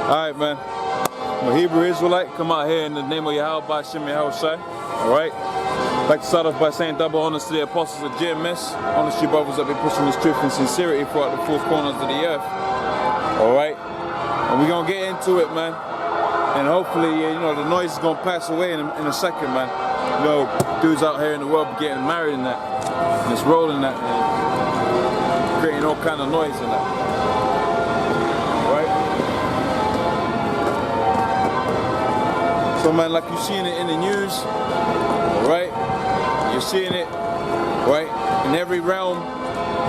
Alright, man. I'm a Hebrew Israelite. Come out here in the name of Yahweh Hashem Yahushai. Alright? I'd like to start off by saying double honors to the apostles of GMS. Honors to you brothers that be pushing this truth and sincerity throughout the four corners of the earth. Alright? And we're going to get into it, man. And hopefully, you know, the noise is going to pass away in a second, man. You know, dudes out here in the world getting married and that. And it's rolling that, and creating all kind of noise and that. So man, like you're seeing it in the news, right? You're seeing it, right, in every realm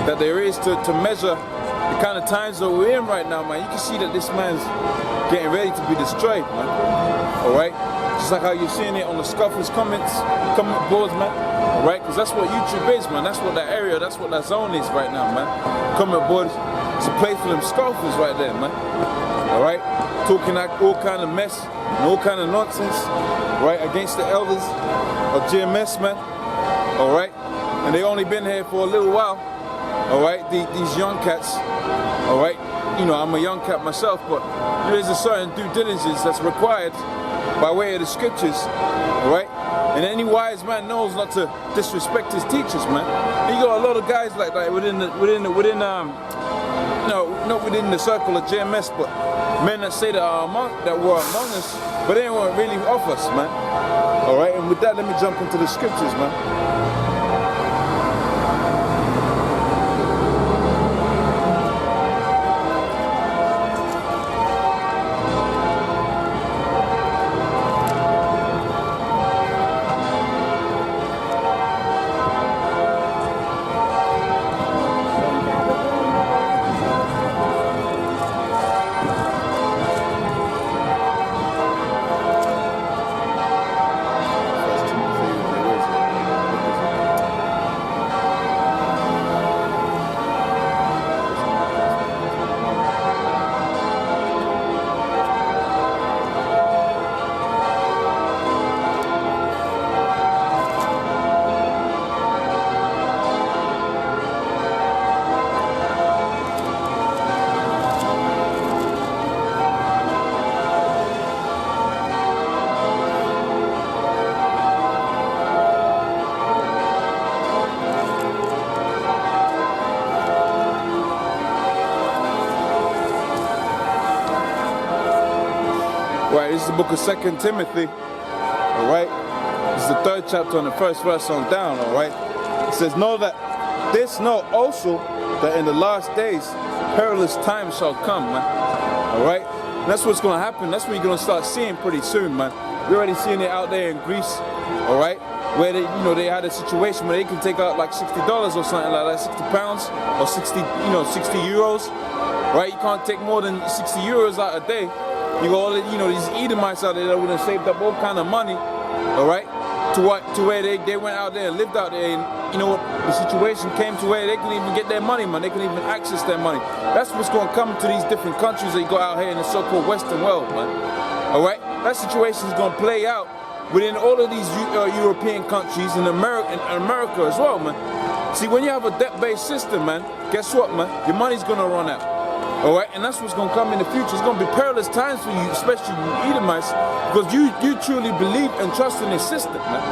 that there is to measure the kind of times that we're in right now, man. You can see that this man's getting ready to be destroyed, man. Alright? Just like how you're seeing it on the scoffers comment boards, man. Alright? Because that's what YouTube is, man. That's what that area, that's what that zone is right now, man. Comment boards, it's a place for them scoffers right there, man. Alright? Talking like all kind of mess and all kind of nonsense, right, against the elders of GMS, man. Alright? And they only been here for a little while. Alright? These young cats. Alright? You know, I'm a young cat myself, but there's a certain due diligence that's required by way of the scriptures. Alright? And any wise man knows not to disrespect his teachers, man. And you got a lot of guys like that within not within the circle of GMS, but men that say that were among us, but they weren't really of us, man. Alright, and with that, let me jump into the scriptures, man. Right, this is the book of 2 Timothy, alright? This is the 3rd chapter and the 1st verse on down, alright? It says, know also that in the last days, perilous times shall come, man. Alright? And that's what's going to happen. That's what you're going to start seeing pretty soon, man. We're already seeing it out there in Greece, alright? Where they, you know, they had a situation where they can take out like $60 or something like that, 60 pounds or 60 euros, right? You can't take more than 60 euros out a day. You got all the, you know, these Edomites out there that would have saved up all kind of money, all right, to where they went out there and lived out there, and you know what, the situation came to where they couldn't even get their money, man. They couldn't even access their money. That's what's going to come to these different countries that you got out here in the so-called Western world, man. All right, that situation is going to play out within all of these European countries and America as well, man. See, when you have a debt-based system, man, guess what, man? Your money's going to run out. Alright, and that's what's going to come in the future. It's going to be perilous times for you, especially you Edomites, because you truly believe and trust in this system, man.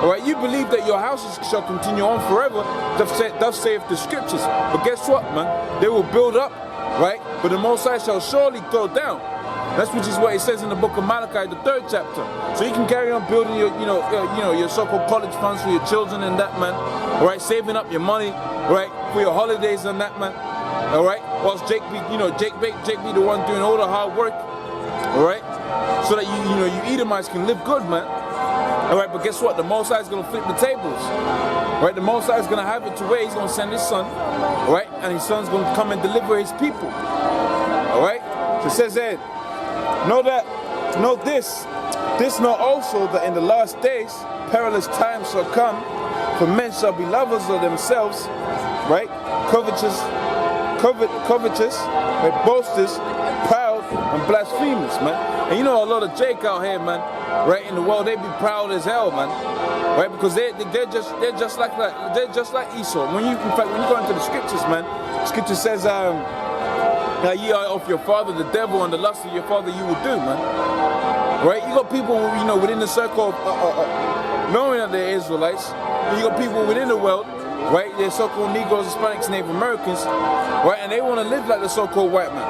Alright, you believe that your houses shall continue on forever, thus saith the scriptures. But guess what, man? They will build up, right? But the Most High shall surely throw down. That's which is what it says in the book of Malachi, the 3rd chapter. So you can carry on building your, your so-called college funds for your children and that, man. Alright, saving up your money, right, for your holidays and that, man. Alright, whilst Jake be the one doing all the hard work, alright, so that you Edomites can live good, man. Alright, but guess what? The Most High is going to flip the tables. Right, the Most High is going to have it to where he's going to send his son, alright, and his son's going to come and deliver his people. Alright, so it says there, know also that in the last days perilous times shall come, for men shall be lovers of themselves, right, covetous, boasters, proud, and blasphemers, man. And you know a lot of Jake out here, man, right, in the world, they be proud as hell, man, right, because they're just like Esau. In fact, when you go into the scriptures, man, the scripture says, that ye are of your father the devil, and the lust of your father you will do, man. Right? You got people, you know, within the circle of knowing that they're Israelites. You got people within the world, right? They're so-called Negroes, Hispanics, Native Americans, right? And they want to live like the so-called white man,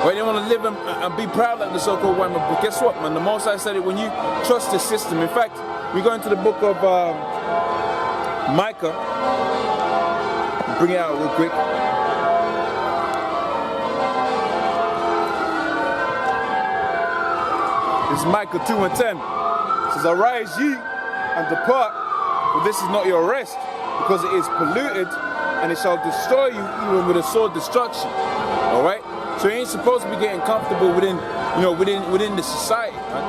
right? They want to live and be proud like the so-called white man. But guess what, man? The Most High said it, when you trust the system. In fact, we go into the book of Micah. Bring it out real quick. This is Micah 2 and 10. It says, arise ye and depart, for this is not your rest, because it is polluted, and it shall destroy you even with a sword destruction. Alright? So you ain't supposed to be getting comfortable within, you know, within the society, man.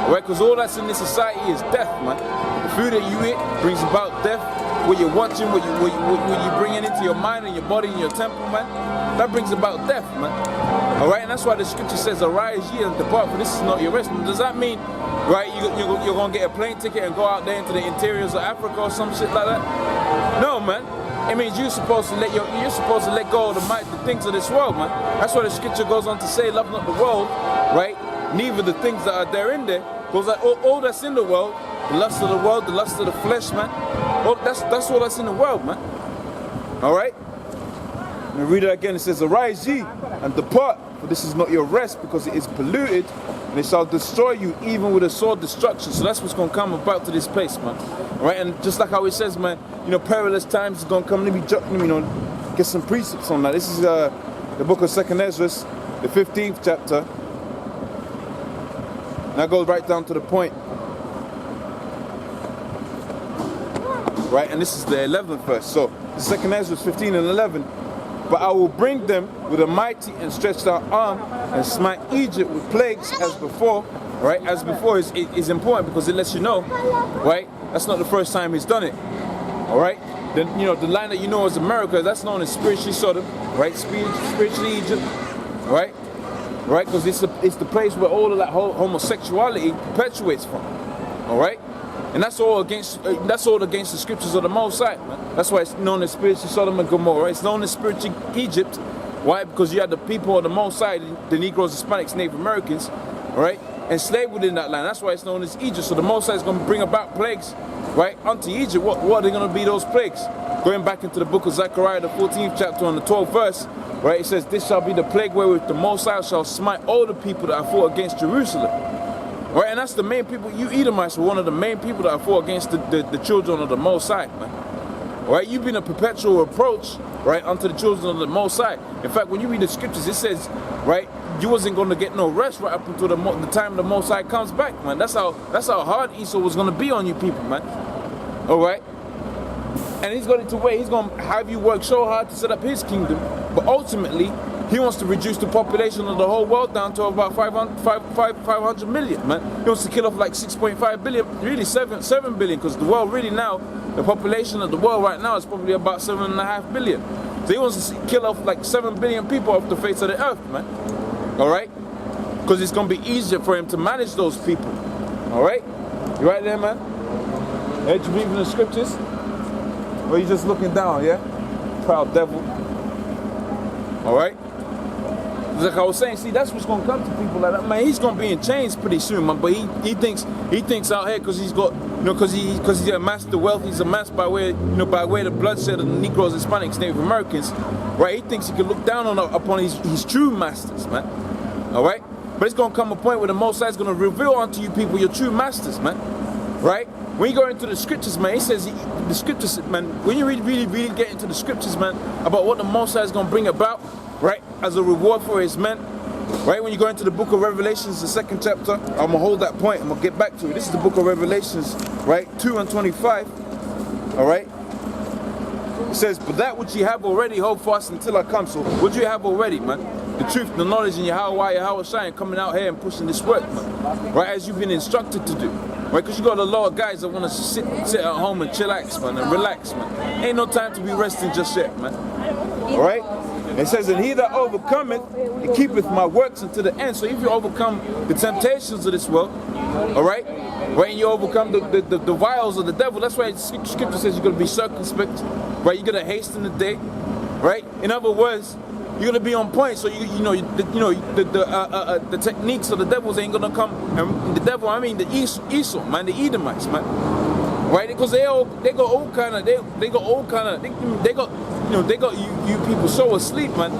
Alright? Because all that's in this society is death, man. The food that you eat brings about death. What you're watching, what you're bringing into your mind and your body and your temple, man, that brings about death, man. Alright? And that's why the scripture says, arise ye and depart, for this is not your rest. And does that mean, right, you're going to get a plane ticket and go out there into the interiors of Africa or some shit like that? No, man. It means you're supposed to let go of the things of this world, man. That's why the scripture goes on to say, love not the world, right? Neither the things that are there in there. Because like all that's in the world, the lust of the world, the lust of the flesh, man. That's all that's in the world, man. Alright? Let me read it again. It says, arise ye and depart, for this is not your rest, because it is polluted, and it shall destroy you even with a sword destruction. So that's what's going to come about to this place, man. Alright? And just like how it says, man, you know, perilous times is going to come. Let me, you know, get some precepts on that. This is the book of 2nd Ezra, the 15th chapter. And I go right down to the point. Right, and this is the 11th verse. So, the 2nd Ezra 15 and 11. But I will bring them with a mighty and stretched out arm and smite Egypt with plagues as before. Right, as before is important because it lets you know, right, that's not the first time he's done it. Alright, then, you know, the land that you know as America, that's known as spiritually Sodom, right, spiritually Egypt, right, because it's the place where all of that whole homosexuality perpetuates from. Alright. And that's all against the scriptures of the Most High, man. That's why it's known as spiritual Sodom and Gomorrah. It's known as spiritual Egypt. Why? Because you had the people of the Most High, the Negroes, Hispanics, Native Americans, right, enslaved within that land. That's why it's known as Egypt. So the Most High is going to bring about plagues, right, unto Egypt. What are they going to be, those plagues? Going back into the book of Zechariah, the 14th chapter, on the 12th verse, right, it says, this shall be the plague wherewith the Most High shall smite all the people that are fought against Jerusalem. Right, and that's the main people. You Edomites were one of the main people that fought against the children of the Most High, man. Right, you've been a perpetual reproach, right, unto the children of the Most High. In fact, when you read the scriptures, it says, right, you wasn't going to get no rest right up until the time the Most High comes back, man. That's how hard Esau was going to be on you people, man. All right, and he's going to wait. He's going to have you work so hard to set up his kingdom, but ultimately, he wants to reduce the population of the whole world down to about 500 million, man. He wants to kill off like 6.5 billion, really 7 billion, because the world really now, the population of the world right now is probably about 7.5 billion. So he wants to kill off like 7 billion people off the face of the earth, man. All right? Because it's going to be easier for him to manage those people. All right? You right there, man? Yeah, you believe in the scriptures? Or you just looking down, yeah? Proud devil. All right? Like I was saying, see, that's what's gonna come to people like that, man. He's gonna be in chains pretty soon, man. But he thinks out here because he's got, you know, because he amassed the wealth he's amassed by way, you know, by way of the bloodshed of the Negroes, Hispanics, Native Americans, right? He thinks he can look down upon his true masters, man. All right, but it's gonna come a point where the Most High is gonna reveal unto you people your true masters, man. Right? When you go into the scriptures, man, it says the scriptures, man. When you really get into the scriptures, man, about what the Most High is gonna bring about, right, as a reward for his men, right? When you go into the book of Revelations, the 2nd chapter, I'm gonna hold that point. I'm gonna get back to it. This is the book of Revelations, right, 2 and 25. All right. It says, but that which you have already, hold fast until I come. So what do you have already, man? The truth, the knowledge, and Yahweh Shai, coming out here and pushing this work, man. Right, as you've been instructed to do. Right, because you got a lot of guys that want to sit at home and chillax, man, and relax, man. Ain't no time to be resting just yet, man. All right. It says, and he that overcometh, he keepeth my works unto the end. So if you overcome the temptations of this world, all right, and you overcome the wiles of the devil, that's why scripture says you're going to be circumspect, right? You're going to hasten the day, right? In other words, You gotta be on point. So the techniques of the devils ain't gonna come. And the devil, I mean the Esau, man, the Edomites, man. Right? Because they got all kind of you people so asleep, man.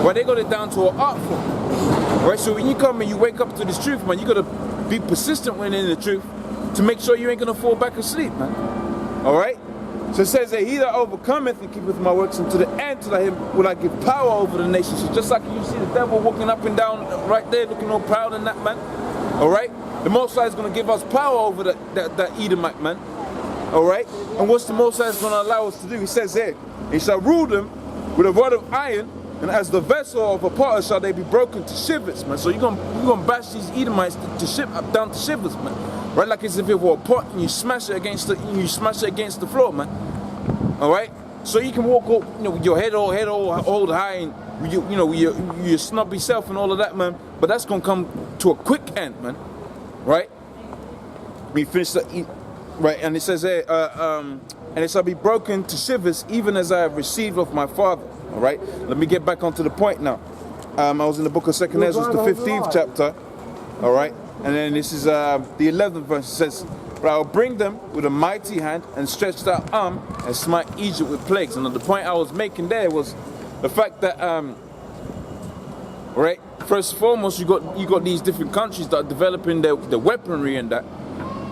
Right? They got it down to an art form. Right? So when you come and you wake up to this truth, man, you gotta be persistent when in the truth to make sure you ain't gonna fall back asleep, man. All right. So it says that he that overcometh and keepeth my works unto the end, to him will I give power over the nations. So just like you see the devil walking up and down right there, looking all proud in that, man. All right. The Most High is going to give us power over that Edomite, man. All right. And what's the Most High is going to allow us to do? He says here, he shall rule them with a rod of iron, and as the vessel of a potter shall they be broken to shivers, man. So you're gonna bash these Edomites down to shivers, man. Right, like as if it were a pot, and you smash it against the the floor, man. All right. So you can walk, with your head all high, and your snobby self and all of that, man. But that's gonna come to a quick end, man. Right. We finish the right, and it says here, and it shall be broken to shivers, even as I have received of my Father. All right. Let me get back onto the point now. I was in the book of 2 Ezra, the 15th chapter. All right. And then this is the 11th verse. It says, but I will bring them with a mighty hand and stretched out arm and smite Egypt with plagues. And the point I was making there was the fact that, right, first and foremost, you got these different countries that are developing their weaponry and that.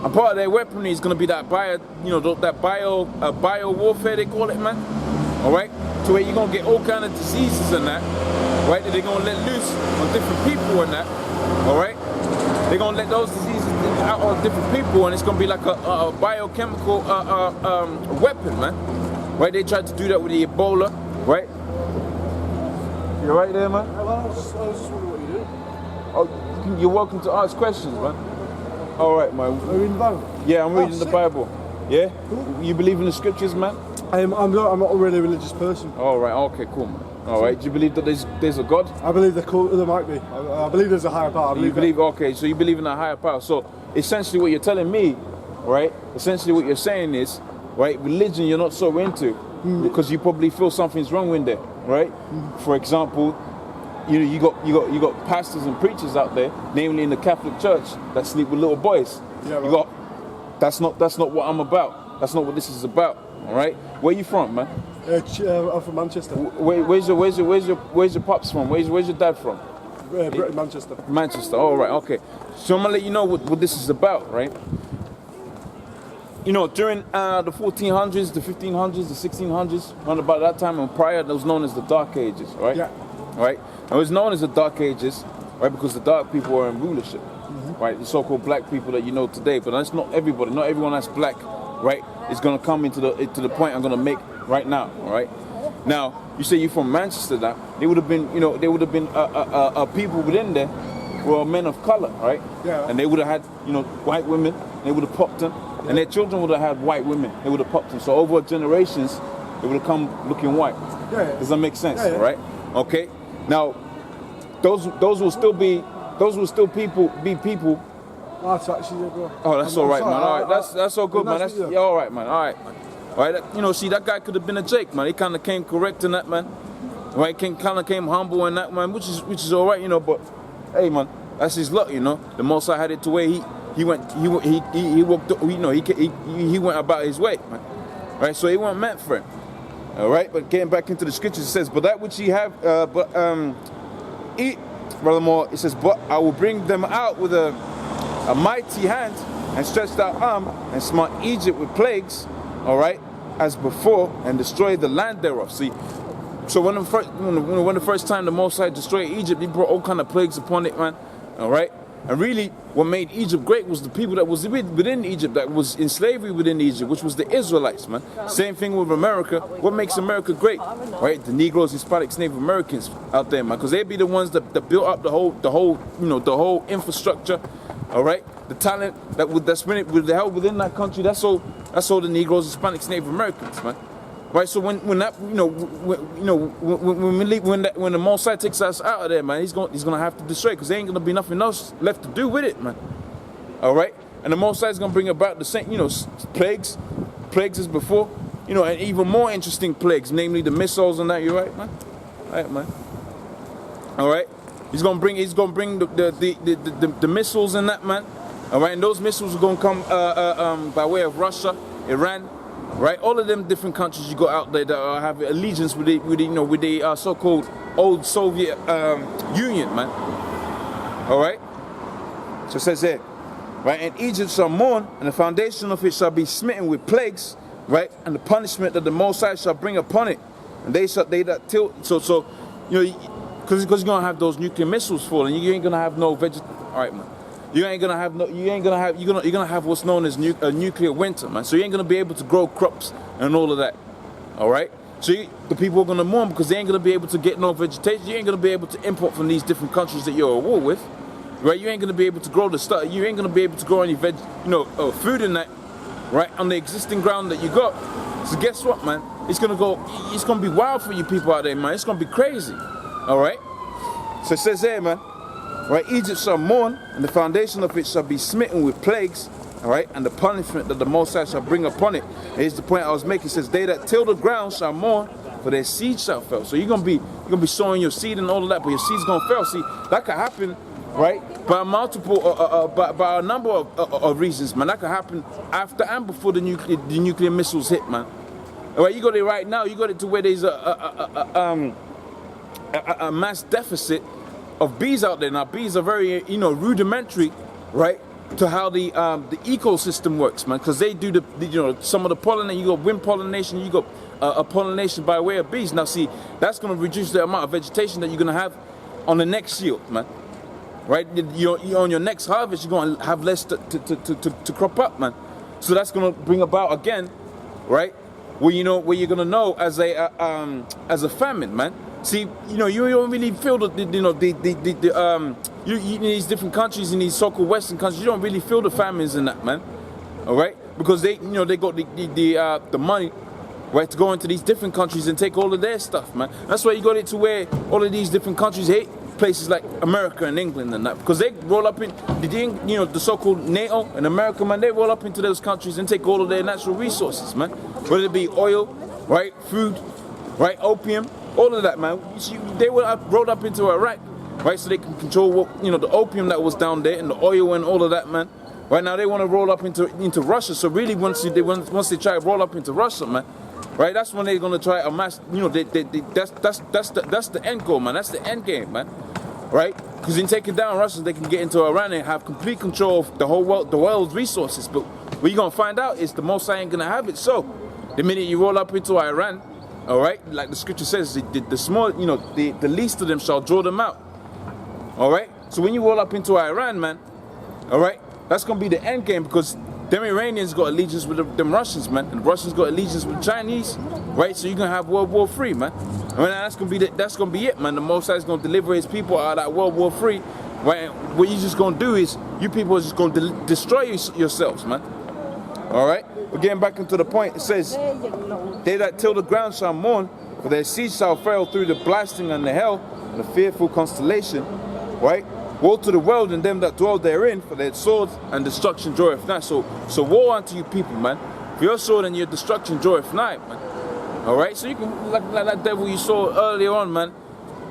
And part of their weaponry is going to be that bio warfare, they call it, man. All right, to where you're going to get all kind of diseases and that, right, that they're going to let loose on different people and that, all right. They're going to let those diseases out on different people, and it's going to be like a biochemical weapon, man. Right, they tried to do that with the Ebola, right? You're right there, man? Well, I was just wondering what you do. Oh, you're welcome to ask questions, man. All right, man. Are you reading the Bible? Yeah, I'm reading the Bible. Yeah? Cool. You believe in the scriptures, man? I'm not a really religious person. All right, okay, cool, man. All right, do you believe that there's a God? I believe there might be. I believe there's a higher power. Okay, so you believe in a higher power. So essentially what you're telling me, right? Essentially what you're saying is, right, religion you're not so into because you probably feel something's wrong with there, right? For example, you got pastors and preachers out there, namely in the Catholic Church, that sleep with little boys. Yeah, right. That's not what I'm about. That's not what this is about. All right, where you from, man? I'm from Manchester. Where's your pops from? Where's your dad from? Britain, Manchester. Manchester. All right, okay. So I'm gonna let you know what this is about, right? During the 1400s, the 1500s, the 1600s, around about that time and prior, that was known as the Dark Ages, right? Yeah. Right. It was known as the Dark Ages, right? Because the dark people were in rulership, right? The so-called black people that you know today, but that's not everybody. Not everyone that's black, right, is gonna come into the point I'm gonna make right now, all right? Now, you say you're from Manchester. Now, they would have been, people within there who are men of color, right? Yeah. And they would have had, white women. They would have popped them, and their children would have had white women. They would have popped them. So over generations, they would have come looking white. Yeah. Does that make sense? Yeah. Right? Okay. Now, those will still be people. Oh, that's actually, bro. Oh, that's all right, man. All right, that's all good, man. That's all right, man. All right, man. All right, see, that guy could have been a Jake, man. He kind of came correct in that, man. Right, kind of came humble in that, man, which is all right, But hey, man, that's his luck, The Most High had it to where he went about his way, man. Right, so he wasn't meant for him. All right, but getting back into the scriptures, it says, "But that which ye have, eat, furthermore, it says, but I will bring them out with a mighty hand and stretched out arm and smite Egypt with plagues." All right, as before, and destroy the land thereof. See, so when the first time the Most High destroyed Egypt, he brought all kind of plagues upon it, man. All right, and really, what made Egypt great was the people that was within Egypt, that was in slavery within Egypt, which was the Israelites, man. Same thing with America. What makes America great, right? The Negroes, Hispanics, Native Americans out there, man, because they be the ones that built up the whole infrastructure. All right, the talent that's held within that country. That's all the Negroes, Hispanics, Native Americans, man. Right. So when the Most High takes us out of there, man, he's gonna have to destroy it, because there ain't gonna be nothing else left to do with it, man. All right. And the Most High is gonna bring about the same, plagues as before, and even more interesting plagues, namely the missiles and that. You right, man? Right, man. All right. He's gonna bring the missiles and that, man. All right, and those missiles are gonna come by way of Russia, Iran, right? All of them different countries you got out there that have allegiance with the so-called old Soviet Union, man. All right. So it says here, right? And Egypt shall mourn, and the foundation of it shall be smitten with plagues, right? And the punishment that the Most High shall bring upon it, and they that till so you know. Because you're gonna have those nuclear missiles falling, you ain't gonna have no All right, man. You're gonna have what's known as a nuclear winter, man. So you ain't gonna be able to grow crops and all of that. All right. So the people are gonna mourn because they ain't gonna be able to get no vegetation. You ain't gonna be able to import from these different countries that you're at war with, right? You ain't gonna be able to grow the stuff. You ain't gonna be able to grow any food in that, right? On the existing ground that you got. So guess what, man? It's gonna be wild for you people out there, man. It's gonna be crazy. All right. So it says here, man. Right, Egypt shall mourn, and the foundation of it shall be smitten with plagues. All right, and the punishment that the Most High shall bring upon it. Here's the point I was making. It says, "They that till the ground shall mourn, for their seed shall fail." So you're gonna be sowing your seed and all of that, but your seed's gonna fail. See, that could happen, right? By by a number of reasons, man. That could happen after and before the nuclear missiles hit, man. All right, you got it right now. You got it to where there's a mass deficit of bees out there. Now bees are very rudimentary, right, to how the ecosystem works, man, because they do some of the pollination. You got wind pollination, you got a pollination by way of bees. Now see, that's going to reduce the amount of vegetation that you're going to have on the next yield, man, right? On your next harvest, you're going to have less to crop up, man. So that's going to bring about again, right, where you're going to know as a famine, man. See, you don't really feel in these different countries, in these so-called Western countries, you don't really feel the famines in that, man. All right, because they got the money, right, to go into these different countries and take all of their stuff, man. That's why you got it to where all of these different countries hate places like America and England and that, because they roll up in the so-called NATO and America, man. They roll up into those countries and take all of their natural resources, man. Whether it be oil, right, food, right, opium. All of that, man. They were rolled up into Iraq, right? So they can control the opium that was down there and the oil and all of that, man. Right now they want to roll up into Russia. So really, once they try to roll up into Russia, man, right? That's when they're gonna try a mass. That's the end goal, man. That's the end game, man. Right? Because in taking down Russia, they can get into Iran and have complete control of the whole world, the world's resources. But what you're gonna find out is the Most High ain't gonna have it. So the minute you roll up into Iran, all right, like the scripture says, the small, the least of them shall draw them out. All right, so when you roll up into Iran, man, all right, that's gonna be the end game, because them Iranians got allegiance with them Russians, man, and the Russians got allegiance with the Chinese, right? So you're gonna have World War III, man. I mean, that's gonna be it, man. The Most High is gonna deliver His people out of that World War III. Right? What you're just gonna do is you people are just gonna destroy yourselves, man. All right. But getting back into the point, it says, "They that till the ground shall mourn, for their seed shall fail through the blasting and the hell, and the fearful constellation." Right? "Woe to the world and them that dwell therein, for their sword and destruction draweth nigh." So woe unto you people, man. For your sword and your destruction draweth nigh, man. All right? So you can, like that devil you saw earlier on, man.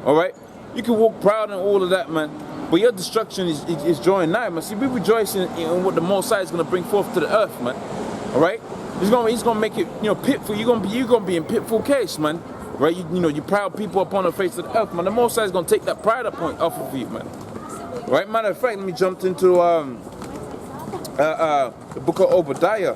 All right? You can walk proud and all of that, man. But your destruction is drawing nigh, man. See, we rejoice in what the Most High is going to bring forth to the earth, man. All right? He's gonna make it, pitful. You're gonna be in pitful case, man. Right? You proud people upon the face of the earth, man. The Most High is gonna take that pride off of you, man. Right? Matter of fact, let me jump into the book of Obadiah.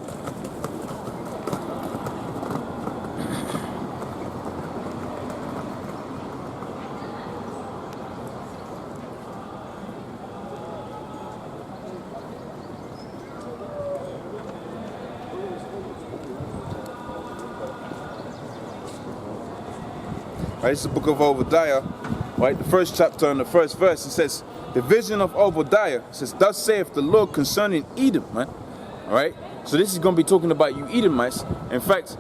Right, it's the book of Obadiah, right? The first chapter and the first verse, it says, the vision of Obadiah, it says, "Thus saith the Lord concerning Edom," man. All right? So this is going to be talking about you Edomites. In fact,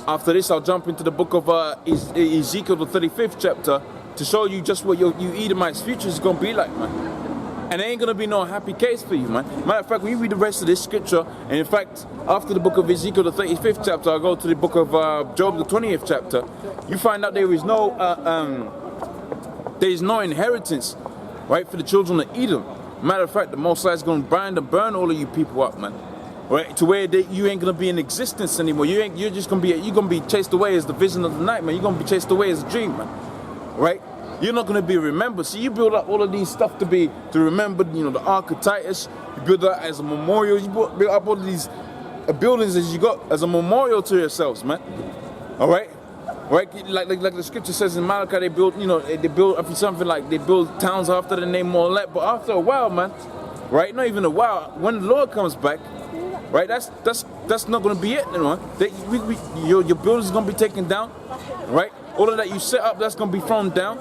after this, I'll jump into the book of Ezekiel, the 35th chapter, to show you just what you Edomites' future is going to be like, man. And it ain't going to be no happy case for you, man. Matter of fact, when you read the rest of this scripture, and in fact, after the book of Ezekiel, the 35th chapter, I'll go to the book of Job, the 20th chapter, you find out there is no There is no inheritance, right, for the children of Edom. Matter of fact, the Most High is going to bind and burn all of you people up, man. Right, to where you ain't gonna be in existence anymore. You're just gonna be chased away as the vision of the night, man. You're gonna be chased away as a dream, man. Right? You're not gonna be remembered. So you build up all of these stuff to remember. You know, the Ark of Titus. You build that as a memorial. You build up all of these buildings as you got as a memorial to yourselves, man. All right. Right, like the scripture says in Malachi, they build something like they build towns after the name Molech. But after a while, man, right? Not even a while. When the Lord comes back. Right, that's not gonna be it, you know. Your building's gonna be taken down, right? All of that you set up, that's gonna be thrown down,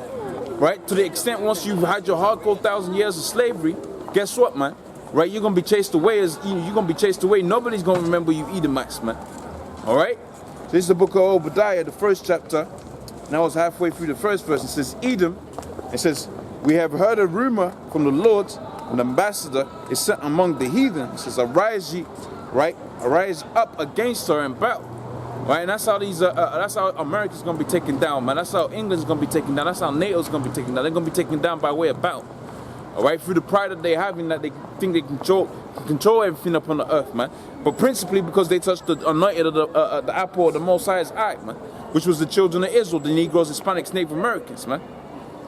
right? To the extent once you've had your hardcore 1,000 years of slavery, guess what, man? Right, you're gonna be chased away you're gonna be chased away. Nobody's gonna remember you Edomites, man. All right. This is the book of Obadiah, the first chapter. Now it's halfway through the first verse. It says Edom. It says, we have heard a rumor from the Lord. An ambassador is sent among the heathen. It says, arise ye. Right, arise up against her and battle. Right, and that's how that's how America's gonna be taken down, man. That's how England's gonna be taken down. That's how NATO's gonna be taken down. They're gonna be taken down by way of battle. All right, through the pride that they have in that they think they control everything upon the earth, man. But principally because they touched the anointed of the apple of the Most High's eye, man, which was the children of Israel, the Negroes, Hispanics, Native Americans, man.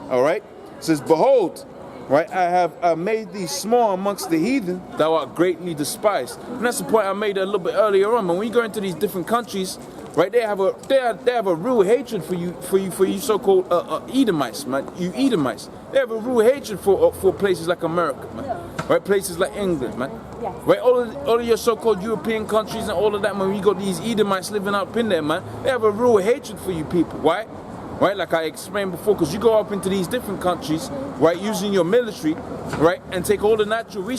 All right, it says, behold. Right, I have made thee small amongst the heathen, thou art greatly despised. And that's the point I made a little bit earlier on. But when you go into these different countries, right, they have a real hatred for you so-called Edomites, man. You Edomites, they have a real hatred for places like America, man. Right, places like England, man. Right, all of your so-called European countries and all of that, man. When you got these Edomites living up in there, man, they have a real hatred for you people, right? Right, like I explained before, because you go up into these different countries, right, using your military, right, and take all the natural resources.